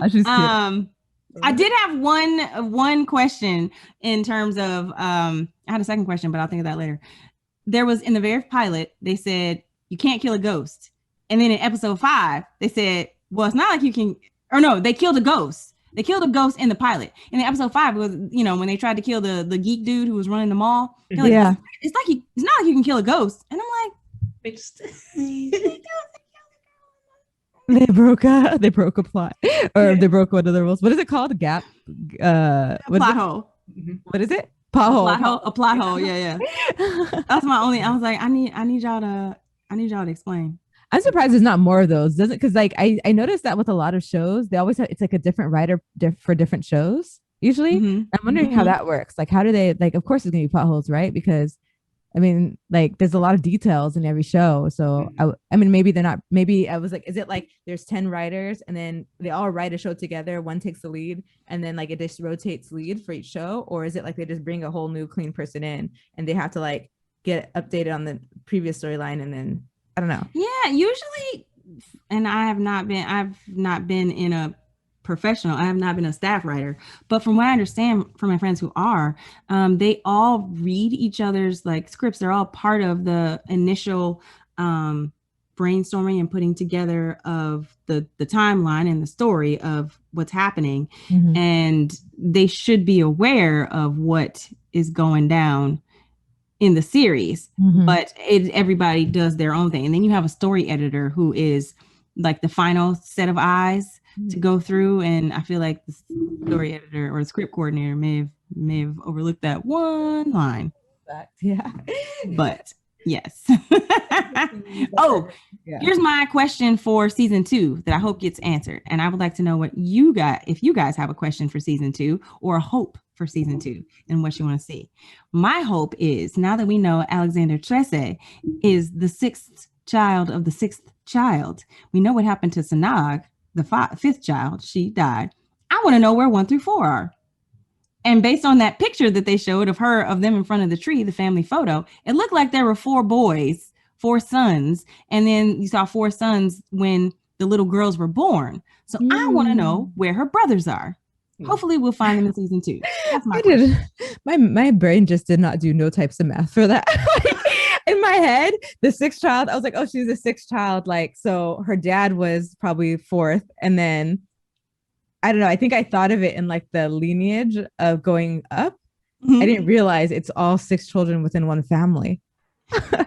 She's cute. I did have one question in terms of I had a second question, but I'll think of that later. There was in the very pilot, they said you can't kill a ghost. And then in episode 5, they said, well, it's not like you can, or no, they killed a ghost. They killed a ghost in the pilot. In episode 5, it was, when they tried to kill the geek dude who was running the mall. They're like, Yeah. it's not like you can kill a ghost. And I'm like, They just They broke a plot, or they broke one of the rules. What is it called? Gap. plot hole. What is it? Pothole. A plot hole. Yeah. That's my only. I was like, I need y'all to explain. I'm surprised there's not more of those. Doesn't because like I noticed that with a lot of shows, they always have it's like a different writer for different shows. Usually, I'm wondering how that works. Like, how do they like? Of course, there's gonna be potholes, right? Because I mean, like, there's a lot of details in every show. So, I mean, maybe they're not, maybe I was like, is it like there's 10 writers and then they all write a show together? One takes the lead and then like it just rotates lead for each show? Or is it like they just bring a whole new clean person in and they have to like get updated on the previous storyline? And then, I don't know. Yeah, usually, and I've not been in a professional. I have not been a staff writer, but from what I understand from my friends who are, they all read each other's like scripts. They're all part of the initial brainstorming and putting together of the timeline and the story of what's happening. And they should be aware of what is going down in the series, but everybody does their own thing. And then you have a story editor who is like the final set of eyes to go through, and I feel like the story editor or the script coordinator may have overlooked that one line. Yeah, but yes. Here's my question for season 2 that I hope gets answered, and I would like to know what you got, if you guys have a question for season 2 or a hope for season 2 and what you want to see. My hope is, now that we know Alexander Trese is the 6th child of the 6th child, we know what happened to Sanag, the 5th child. She died. I want to know where 1 through 4 are. And based on that picture that they showed of them in front of the tree, the family photo, it looked like there were 4 boys, 4 sons. And then you saw 4 sons when the little girls were born. So I want to know where her brothers are. Hopefully we'll find them in season 2. That's my question. My brain just did not do no types of math for that. In my head, the 6th child, I was like, oh, she's the 6th child. Like, so her dad was probably 4th. And then, I don't know, I think I thought of it in like the lineage of going up. I didn't realize it's all 6 children within one family.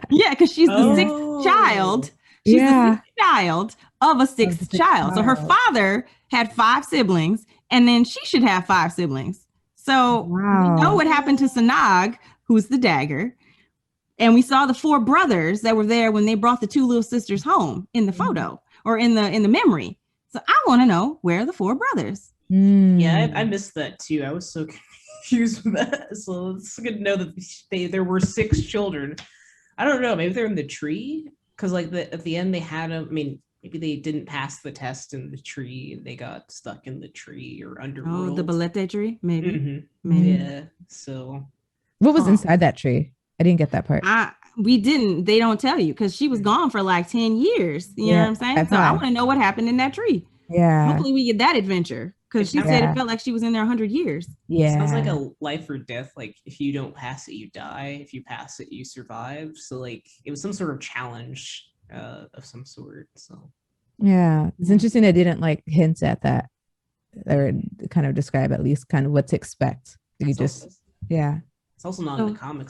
Yeah, because she's the 6th child. She's the 6th child of a 6th child. So her father had 5 siblings, and then she should have 5 siblings. So we know what happened to Sanag, who's the dagger. And we saw the 4 brothers that were there when they brought the 2 little sisters home in the photo or in the memory. So I want to know where are the 4 brothers. Yeah, I missed that too. I was so confused with that. So it's good to know that there were 6 children. I don't know. Maybe they're in the tree because like at the end they had them. I mean, maybe they didn't pass the test in the tree and they got stuck in the tree or underworld. Oh, the Balete tree, maybe. Maybe. Yeah. So what was inside that tree? I didn't get that part. We didn't. They don't tell you because she was gone for like 10 years. You know what I'm saying? So I want to know what happened in that tree. Yeah. Hopefully we get that adventure because she said it felt like she was in there 100 years. Yeah. It sounds like a life or death. Like if you don't pass it, you die. If you pass it, you survive. So like it was some sort of challenge of some sort. So yeah, it's interesting. They didn't like hint at that or kind of describe at least kind of what to expect. You just, yeah. It's also not in the comics.